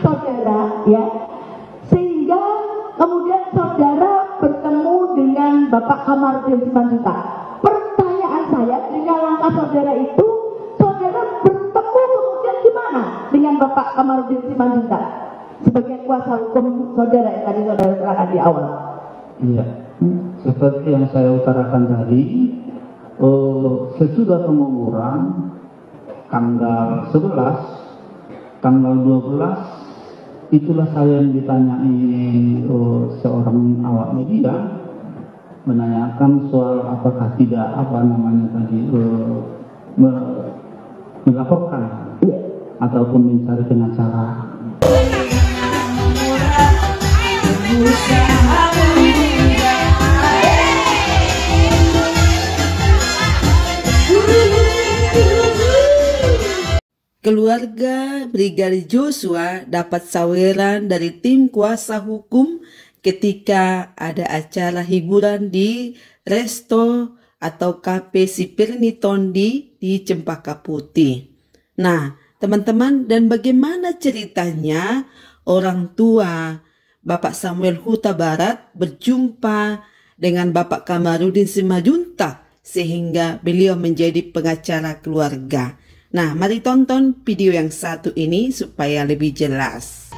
saudara, ya, sehingga kemudian saudara bertemu dengan Bapak Kamarudin Simanjuntak. Pertanyaan saya, dengan langkah saudara itu, saudara bertemu kemudian gimana dengan Bapak Kamarudin Simanjuntak sebagai kuasa hukum saudara yang tadi saudara terangkan di awal? Iya, seperti yang saya utarakan tadi, sesudah pengukuran tanggal 11, tanggal 12, itulah saya yang ditanyai seorang awak media, menanyakan soal apakah tidak melaporkan ataupun mencari pengacara. Keluarga Brigadir Joshua dapat saweran dari tim kuasa hukum ketika ada acara hiburan di resto atau kafe Sipirni Tondi di Cempaka Putih. Nah, teman-teman, dan bagaimana ceritanya orang tua Bapak Samuel Huta Barat berjumpa dengan Bapak Kamarudin Simanjuntak sehingga beliau menjadi pengacara keluarga. Nah, mari tonton video yang satu ini supaya lebih jelas.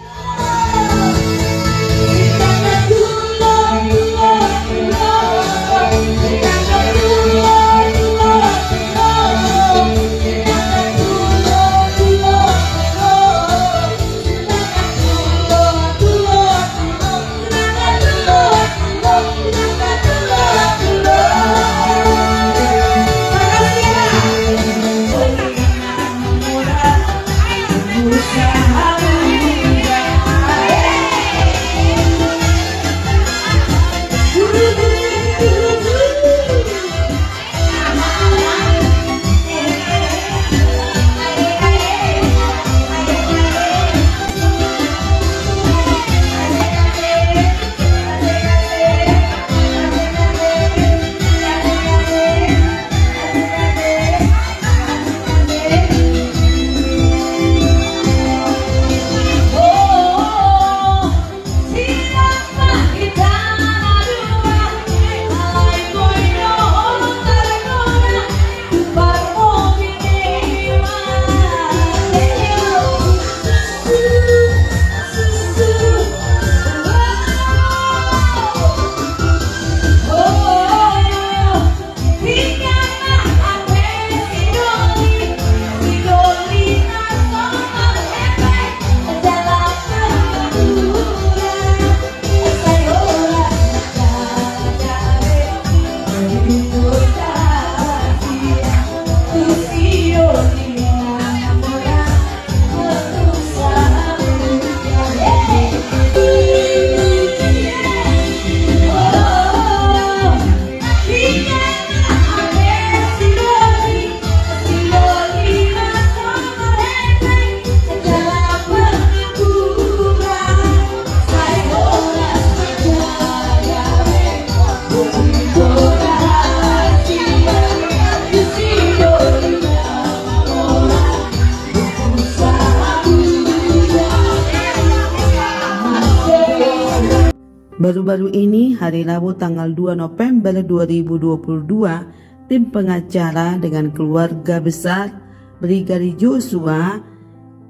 Baru-baru ini, hari Rabu tanggal 2 November 2022, tim pengacara dengan keluarga besar Brigadir Joshua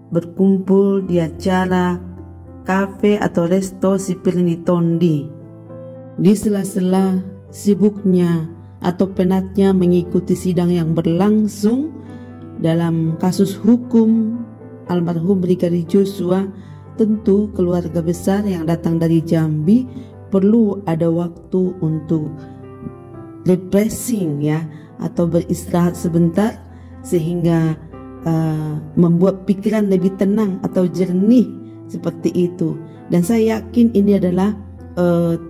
berkumpul di acara kafe atau resto Sipirni Tondi. Di sela-sela sibuknya atau penatnya mengikuti sidang yang berlangsung dalam kasus hukum almarhum Brigadir Joshua, tentu keluarga besar yang datang dari Jambi perlu ada waktu untuk refreshing, ya, atau beristirahat sebentar sehingga membuat pikiran lebih tenang atau jernih seperti itu. Dan saya yakin ini adalah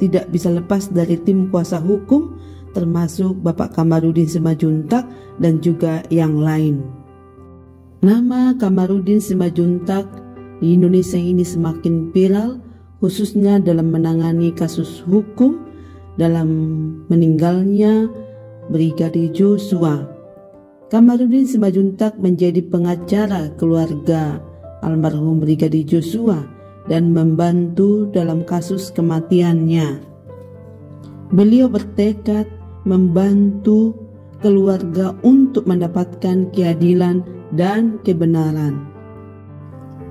tidak bisa lepas dari tim kuasa hukum termasuk Bapak Kamarudin Simanjuntak dan juga yang lain. Nama Kamarudin Simanjuntak di Indonesia ini semakin viral, khususnya dalam menangani kasus hukum dalam meninggalnya Brigadir Joshua. Kamarudin Simanjuntak menjadi pengacara keluarga almarhum Brigadir Joshua dan membantu dalam kasus kematiannya. Beliau bertekad membantu keluarga untuk mendapatkan keadilan dan kebenaran.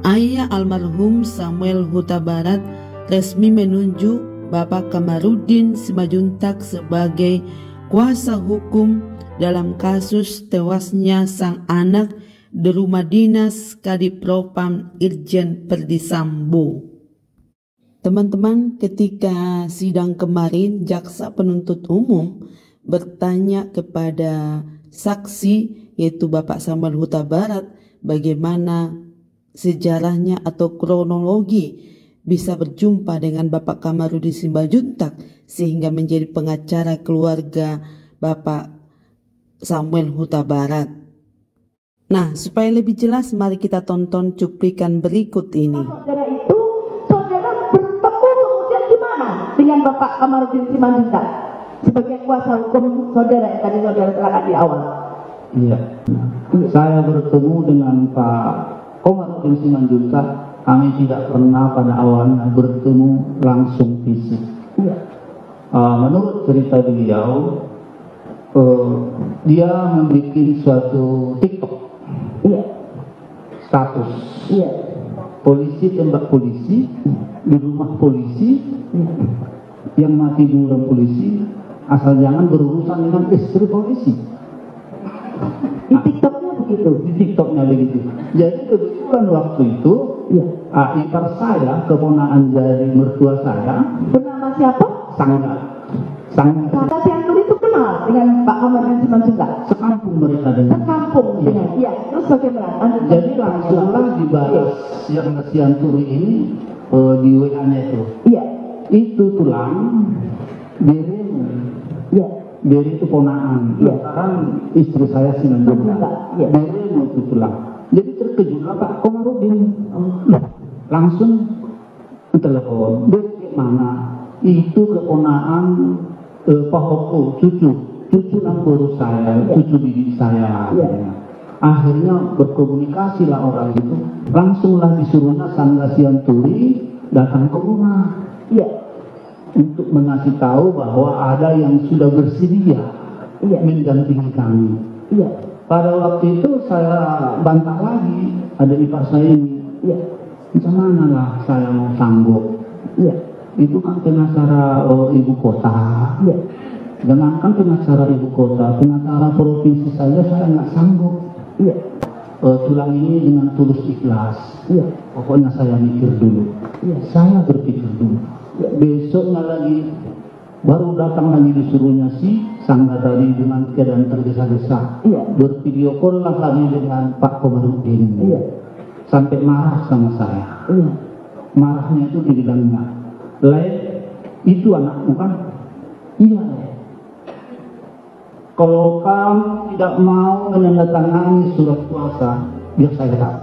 Ayah almarhum Samuel Huta Barat resmi menunjuk Bapak Kamarudin Simanjuntak sebagai kuasa hukum dalam kasus tewasnya sang anak di rumah dinas Kadipropam Irjen Verdi Sambo. Teman-teman, ketika sidang kemarin jaksa penuntut umum bertanya kepada saksi yaitu Bapak Samuel Huta Barat bagaimana sejarahnya atau kronologi bisa berjumpa dengan Bapak Kamarudin Simanjuntak sehingga menjadi pengacara keluarga Bapak Samuel Huta Barat. Nah, supaya lebih jelas mari kita tonton cuplikan berikut ini. Saudara itu, saudara bertemu kemudian gimana dengan Bapak Kamarudin Simanjuntak sebagai kuasa hukum saudara yang tadi saudara terangkan di awal? Iya. Saya bertemu dengan Pak Kamarudin Simanjuntak. Kami tidak pernah pada awalnya bertemu langsung fisik. Iya. Menurut cerita beliau, dia membuat suatu TikTok. Iya. Status. Iya. Polisi tembak polisi di rumah polisi, yang mati di rumah polisi, asal jangan berurusan dengan istri polisi. Di TikToknya begitu. Di TikToknya begitu. Jadi kebetulan waktu itu, ipar saya, keponakan dari mertua saya, Bernama siapa? sangat Kata Siantur itu kenal dengan Pak Kamarudin Simanjuntak. sekampung mereka dengan. Sekampung dengan. Iya. Terus bagaimana? Jadi langsunglah dibalas yang Sianturi ini di WA-nya itu. Iya. Itu tulang, Beri, Iya. Beri itu ponaan. Iya. Sekarang istri saya Simanjuntak. Iya. Beri itu tulang. Jadi terkejutlah Pak Kamarudin. Langsung telepon. Beri mana? Itu keponaan Pak Hoko, cucu nambur saya, cucu bibi saya. Akhirnya berkomunikasi lah orang itu, langsunglah disuruhnya Sangga Sianturi datang ke rumah, untuk mengasih tahu bahwa ada yang sudah bersedia mendampingi kami. Pada waktu itu saya bantah lagi, ada ipar saya ini, macam mana lah saya mau sanggup? Itu kan pengacara ibu kota. Jangankan pengacara ibu kota, pengacara provinsi saja saya nggak sanggup. Tulang ini dengan tulus ikhlas. Pokoknya saya mikir dulu. Saya berpikir dulu. Besoknya lagi baru datang lagi disuruhnya si Sangga tadi dengan keadaan tergesa-gesa. Bervideo call lah kami dengan Pak Kamarudin. Sampai marah sama saya. Marahnya itu dibilangnya, itu anakmu kan? Iya. Kalau kamu tidak mau menandatangani surat kuasa, biar saya tahu.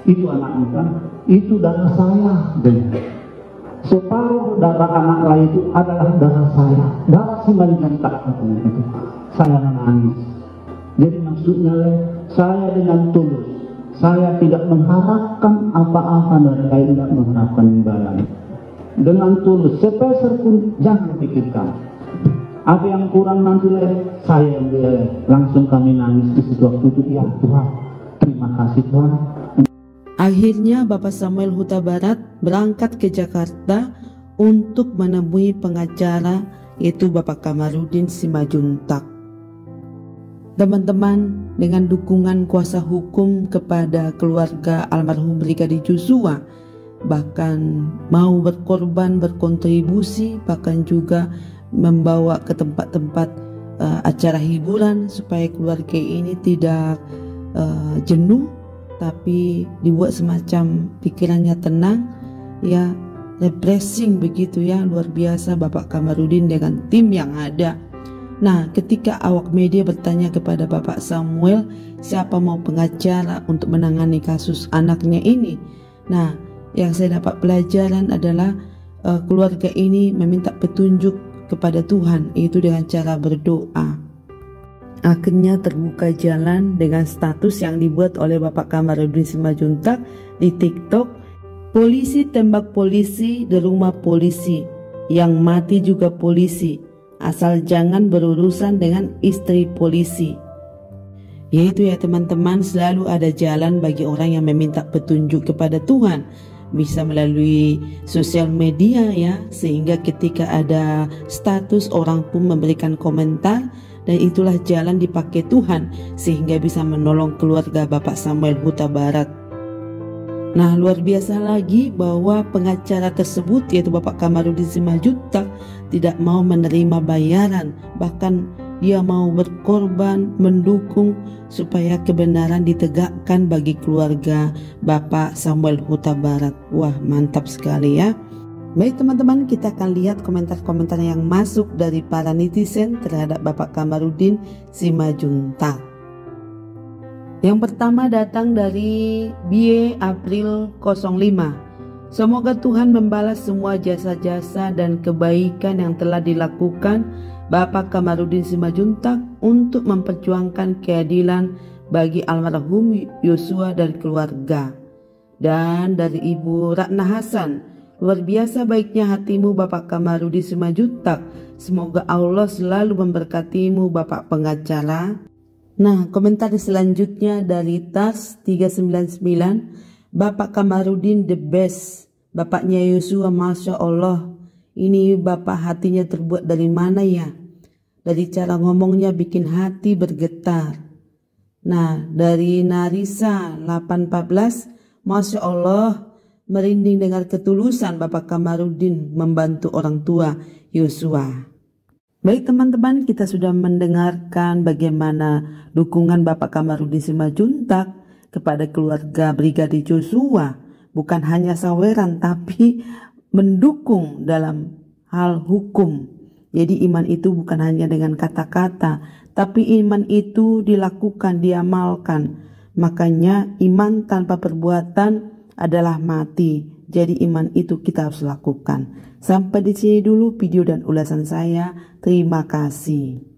Itu anakmu kan? Itu darah saya. Separuh darah anak lain itu adalah darah saya. Darah Simanjuntak itu. Saya menangis. Jadi maksudnya saya dengan tulus. Saya tidak mengharapkan apa-apa dan saya tidak mengharapkan imbalan. Dengan tulus, sepeser pun jangan pikirkan. Apa yang kurang nanti saya yang langsung kami nangis di situ waktu itu. Ya Tuhan, terima kasih Tuhan. Akhirnya Bapak Samuel Huta Barat berangkat ke Jakarta untuk menemui pengacara yaitu Bapak Kamarudin Simanjuntak. Teman-teman, dengan dukungan kuasa hukum kepada keluarga almarhum Brigadir Joshua, bahkan mau berkorban, berkontribusi, bahkan juga membawa ke tempat-tempat acara hiburan supaya keluarga ini tidak jenuh, tapi dibuat semacam pikirannya tenang, ya refreshing begitu ya, luar biasa Bapak Kamarudin dengan tim yang ada. Nah, ketika awak media bertanya kepada Bapak Samuel siapa mau pengacara untuk menangani kasus anaknya ini, nah yang saya dapat pelajaran adalah keluarga ini meminta petunjuk kepada Tuhan, yaitu dengan cara berdoa. Akhirnya terbuka jalan dengan status yang dibuat oleh Bapak Kamarudin Simanjuntak di TikTok. Polisi tembak polisi di rumah polisi, yang mati juga polisi, asal jangan berurusan dengan istri polisi. Yaitu ya teman-teman, selalu ada jalan bagi orang yang meminta petunjuk kepada Tuhan. Bisa melalui sosial media ya, sehingga ketika ada status orang pun memberikan komentar, dan itulah jalan dipakai Tuhan sehingga bisa menolong keluarga Bapak Samuel Huta Barat. Nah, luar biasa lagi bahwa pengacara tersebut yaitu Bapak Kamarudin Simanjuntak tidak mau menerima bayaran, bahkan dia mau berkorban mendukung supaya kebenaran ditegakkan bagi keluarga Bapak Samuel Huta Barat. Wah, mantap sekali ya. Baik teman-teman, kita akan lihat komentar-komentar yang masuk dari para netizen terhadap Bapak Kamarudin Simanjuntak. Yang pertama datang dari Bie April 05. Semoga Tuhan membalas semua jasa-jasa dan kebaikan yang telah dilakukan Bapak Kamarudin Simanjuntak untuk memperjuangkan keadilan bagi almarhum Yosua dan keluarga. Dan dari Ibu Ratna Hasan, luar biasa baiknya hatimu Bapak Kamarudin Simanjuntak. Semoga Allah selalu memberkatimu Bapak pengacara. Nah, komentar selanjutnya dari Tas 399. Bapak Kamarudin the best. Bapaknya Yosua, Masya Allah. Ini Bapak hatinya terbuat dari mana ya? Dari cara ngomongnya bikin hati bergetar. Nah, dari Narisa 814. Masya Allah, merinding dengar ketulusan Bapak Kamarudin membantu orang tua Yosua. Baik teman-teman, kita sudah mendengarkan bagaimana dukungan Bapak Kamarudin Simanjuntak kepada keluarga Brigadir Joshua. Bukan hanya saweran tapi mendukung dalam hal hukum. Jadi iman itu bukan hanya dengan kata-kata, tapi iman itu dilakukan, diamalkan. Makanya iman tanpa perbuatan adalah mati. Jadi iman itu kita harus lakukan. Sampai di sini dulu video dan ulasan saya. Terima kasih.